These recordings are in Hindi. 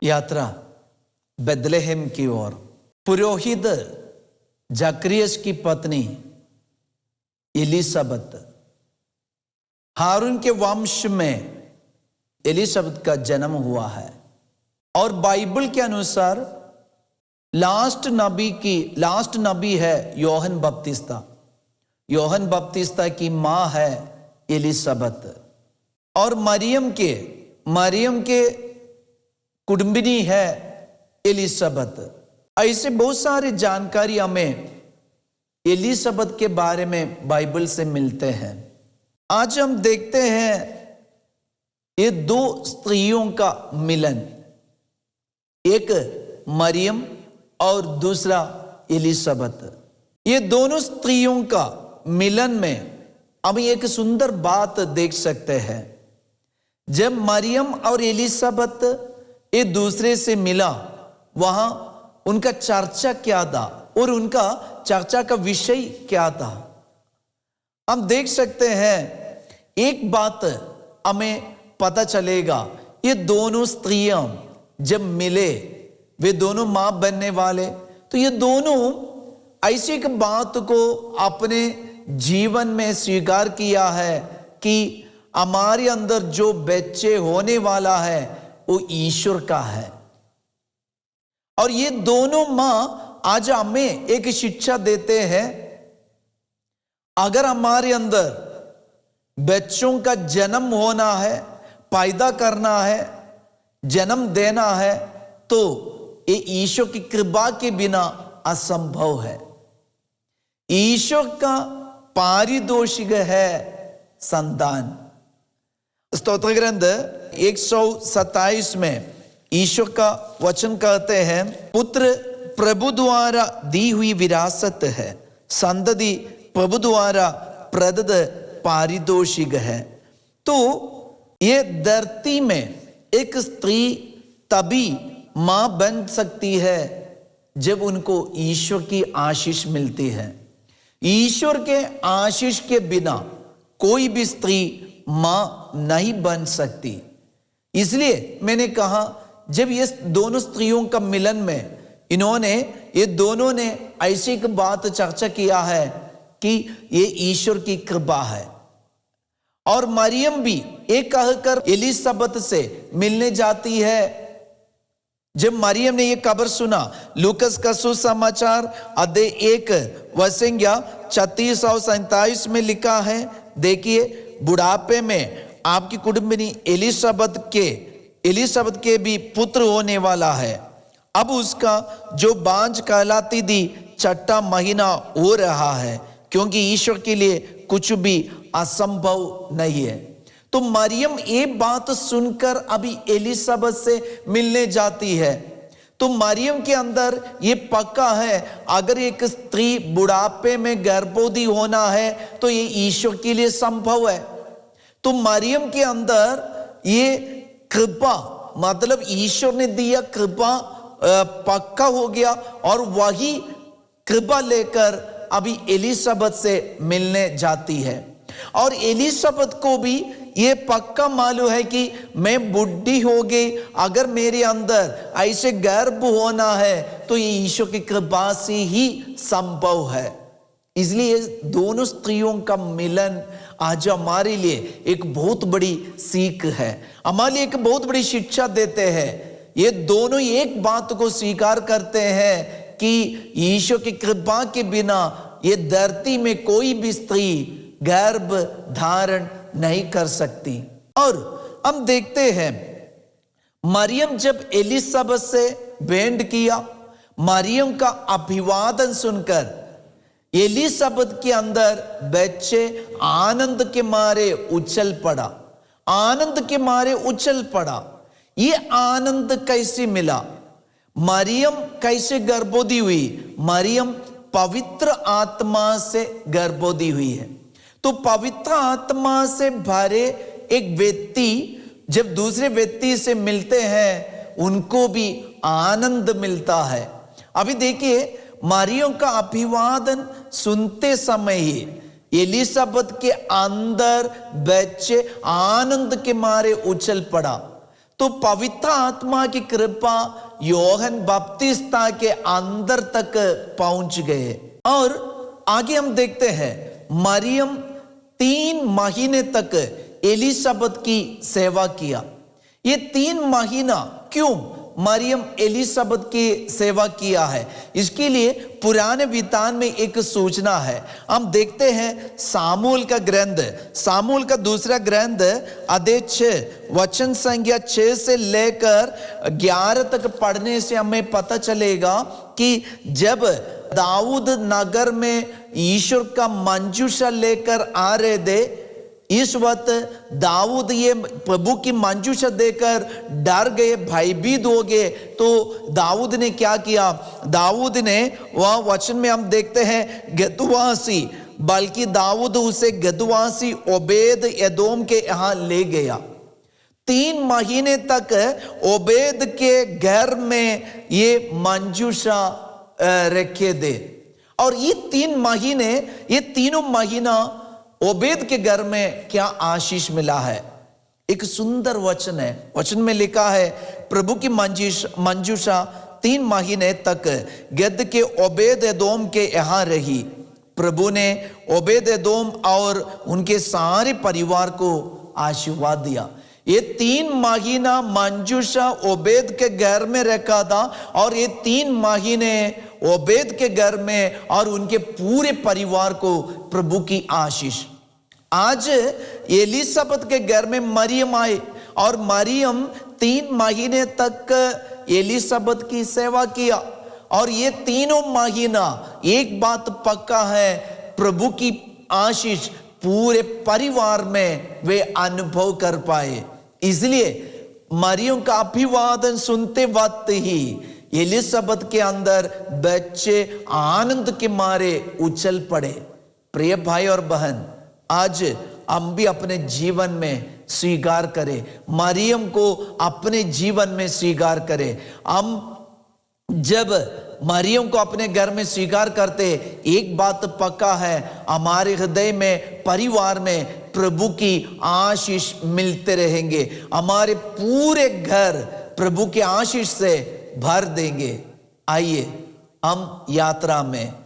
यात्रा बेथलेहेम की ओर। पुरोहित जकरियस की पत्नी एलिसबत, हारून के वंश में एलिसबत का जन्म हुआ है। और बाइबल के अनुसार लास्ट नबी है योहन बपतिस्ता। योहन बपतिस्ता की मां है एलिसबत। और मरियम के कुटुंबिनी है एलिसबत। ऐसे बहुत सारी जानकारी हमें एलिसबत के बारे में बाइबल से मिलते हैं। आज हम देखते हैं ये दो स्त्रियों का मिलन, एक मरियम और दूसरा एलिसबत। ये दोनों स्त्रियों का मिलन में हम एक सुंदर बात देख सकते हैं। जब मरियम और एलिसबत एक दूसरे से मिला, वहां उनका चर्चा क्या था और उनका चर्चा का विषय क्या था, हम देख सकते हैं। एक बात हमें पता चलेगा, ये दोनों स्त्रियां जब मिले, वे दोनों मां बनने वाले, तो ये दोनों ऐसी एक बात को अपने जीवन में स्वीकार किया है कि हमारे अंदर जो बच्चे होने वाला है वो ईश्वर का है। और ये दोनों मां आज हमें एक शिक्षा देते हैं, अगर हमारे अंदर बच्चों का जन्म होना है, पैदा करना है, जन्म देना है, तो ये ईश्वर की कृपा के बिना असंभव है। ईश्वर का पारितोषिक है संतान। स्तोत्र ग्रंथ 127 में ईश्वर का वचन कहते हैं, पुत्र प्रभु द्वारा दी हुई विरासत है, संतति प्रभु द्वारा प्रदत्त पारितोषिक है। तो ये धरती में एक स्त्री तभी मां बन सकती है जब उनको ईश्वर की आशीष मिलती है। ईश्वर के आशीष के बिना कोई भी स्त्री मां नहीं बन सकती। इसलिए मैंने कहा, जब ये दोनों स्त्रियों का मिलन में ये दोनों ने ऐसी एक बात चर्चा किया है कि ये ईश्वर की कृपा है। और मरियम भी एक कहकर एलिसबत से मिलने जाती है। जब मरियम ने ये खबर सुना, लूकस का सुसमाचार अध्याय 1 वसंज्ञा 36 और 47 में लिखा है, देखिए, बुढ़ापे में आपकी कुटुंबिनी एलिसबत के भी पुत्र होने वाला है। अब उसका जो बांझ कहलाती थी 6वां महीना हो रहा है, क्योंकि ईश्वर के लिए कुछ भी असंभव नहीं है। तो मरियम ये बात सुनकर अभी एलिसबत से मिलने जाती है। तो मरियम के अंदर ये पक्का है, अगर एक स्त्री बुढ़ापे में गर्भवती होना है तो ये ईश्वर के लिए संभव है। तो मरियम के अंदर ये कृपा, मतलब ईश्वर ने दिया कृपा पक्का हो गया, और वही कृपा लेकर अभी एलिसबत से मिलने जाती है। और एलिसबत को भी ये पक्का मालूम है कि मैं बुढ़ी हो गई, अगर मेरे अंदर ऐसे गर्भ होना है तो ये ईश्वर की कृपा से ही संभव है। इसलिए दोनों स्त्रियों का मिलन आज हमारे लिए एक बहुत बड़ी सीख है, हमारे लिए एक बहुत बड़ी शिक्षा देते हैं। ये दोनों एक बात को स्वीकार करते हैं कि ईश्वर की कृपा के बिना ये धरती में कोई भी स्त्री गर्भ धारण नहीं कर सकती। और हम देखते हैं, मरियम जब एलिसबत से भेंट किया, मरियम का अभिवादन सुनकर एलिसबत के अंदर बच्चे आनंद के मारे उछल पड़ा, आनंद के मारे उछल पड़ा। ये आनंद कैसे मिला? मरियम कैसे गर्भवती हुई? मरियम पवित्र आत्मा से गर्भवती हुई है। तो पवित्र आत्मा से भरे एक व्यक्ति जब दूसरे व्यक्ति से मिलते हैं, उनको भी आनंद मिलता है। अभी देखिए, मरियम का अभिवादन सुनते समय ही एलिसबत के अंदर बच्चे आनंद के मारे उछल पड़ा। तो तो पवित्र आत्मा की कृपा यूहन्ना बपतिस्ता के अंदर तक पहुंच गए। और आगे हम देखते हैं मरियम 3 महीने तक एलिसबत की सेवा किया। ये 3 महीना क्यों मरियम एलिसबत की सेवा किया है, इसके लिए पुराने विधान में एक सूचना है। हम देखते हैं सामूएल का ग्रंथ, सामूएल का दूसरा ग्रंथ अध्याय 6 वचन संख्या 6 से लेकर 11 तक पढ़ने से हमें पता चलेगा कि जब दाऊद नगर में ईश्वर का मंजूषा लेकर आ रहे थे, इस वक्त दाऊद ये प्रभु की मंजूषा देकर डर गए, भयभीत हो गए। तो दाऊद ने क्या किया, दाऊद ने वह वचन में हम देखते हैं गतवासी, बल्कि दाऊद उसे गतवासी ओबेद एदोम के यहाँ ले गया। 3 महीने तक ओबेद के घर में ये मंजूषा रखे थे। और ये 3 महीने, ये तीनों महीना ओबेद के घर में क्या आशीष मिला है। एक सुंदर वचन है, वचन में लिखा है प्रभु की मंजूषा 3 महीने तक गद के ओबेद एदोम के यहाँ रही। प्रभु ने ओबेद एदोम और उनके सारे परिवार को आशीर्वाद दिया। ये 3 महीना मंजूषा ओबेद के घर में रखा था और ये 3 महीने ओबेद के घर में और उनके पूरे परिवार को प्रभु की आशीष। आज एलिसबत के घर में मरियम आई और मरियम 3 महीने तक एलिसबत की सेवा किया। और ये तीनों महीना एक बात पक्का है, प्रभु की आशीष पूरे परिवार में वे अनुभव कर पाए। इसलिए मरियम का अभिवादन सुनते वक्त ही एलिसबत के अंदर बच्चे आनंद के मारे उछल पड़े। प्रिय भाई और बहन, आज हम भी अपने जीवन में स्वीकार करें, मरियम को अपने जीवन में स्वीकार करें। हम जब मरियम को अपने घर में स्वीकार करते, एक बात पक्का है, हमारे हृदय में, परिवार में प्रभु की आशीष मिलते रहेंगे। हमारे पूरे घर प्रभु के आशीष से भर देंगे। आइए हम यात्रा में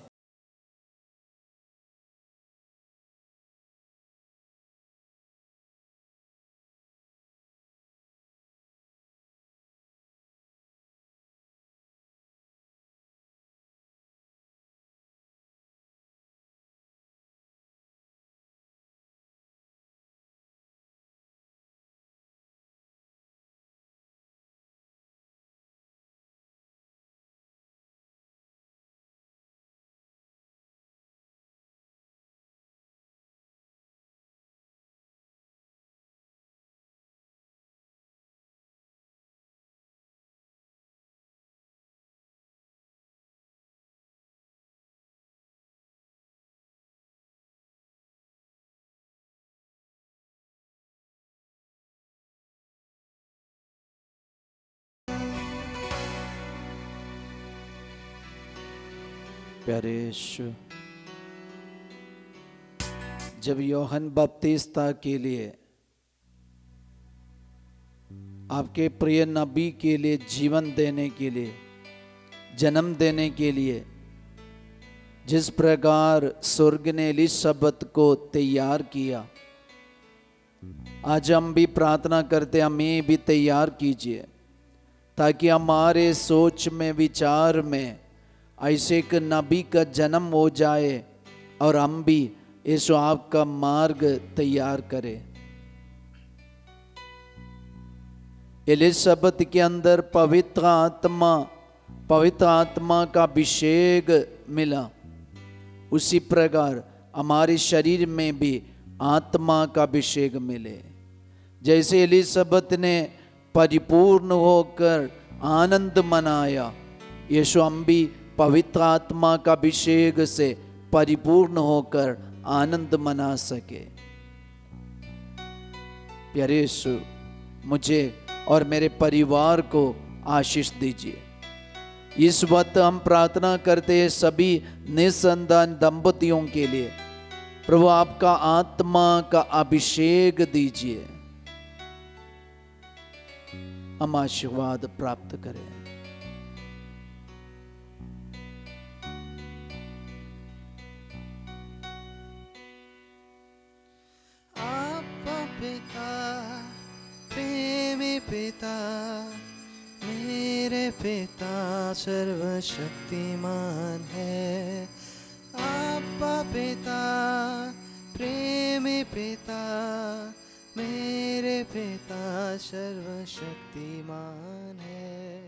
प्यारे यीशु, जब यूहन्ना बपतिस्ता के लिए, आपके प्रिय नबी के लिए जीवन देने के लिए, जन्म देने के लिए जिस प्रकार स्वर्ग ने एलिसबत को तैयार किया, आज हम भी प्रार्थना करते हमें भी तैयार कीजिए, ताकि हमारे सोच में, विचार में ऐसे एक नबी का जन्म हो जाए और हम भी यीशु आपका मार्ग तैयार करें। एलिसबत के अंदर पवित्र आत्मा का अभिषेक मिला, उसी प्रकार हमारे शरीर में भी आत्मा का अभिषेक मिले। जैसे एलिसबत ने परिपूर्ण होकर आनंद मनाया, यीशु हम भी पवित्र आत्मा का अभिषेक से परिपूर्ण होकर आनंद मना सके। प्यारे यीशु, मुझे और मेरे परिवार को आशीष दीजिए। इस वक्त हम प्रार्थना करते हैं सभी निसंतान दंपतियों के लिए, प्रभु आपका आत्मा का अभिषेक दीजिए। हम आशीर्वाद प्राप्त करें। आपका पिता प्रेमी पिता, मेरे पिता सर्वशक्तिमान है। आपका पिता प्रेमी पिता, मेरे पिता सर्वशक्तिमान है।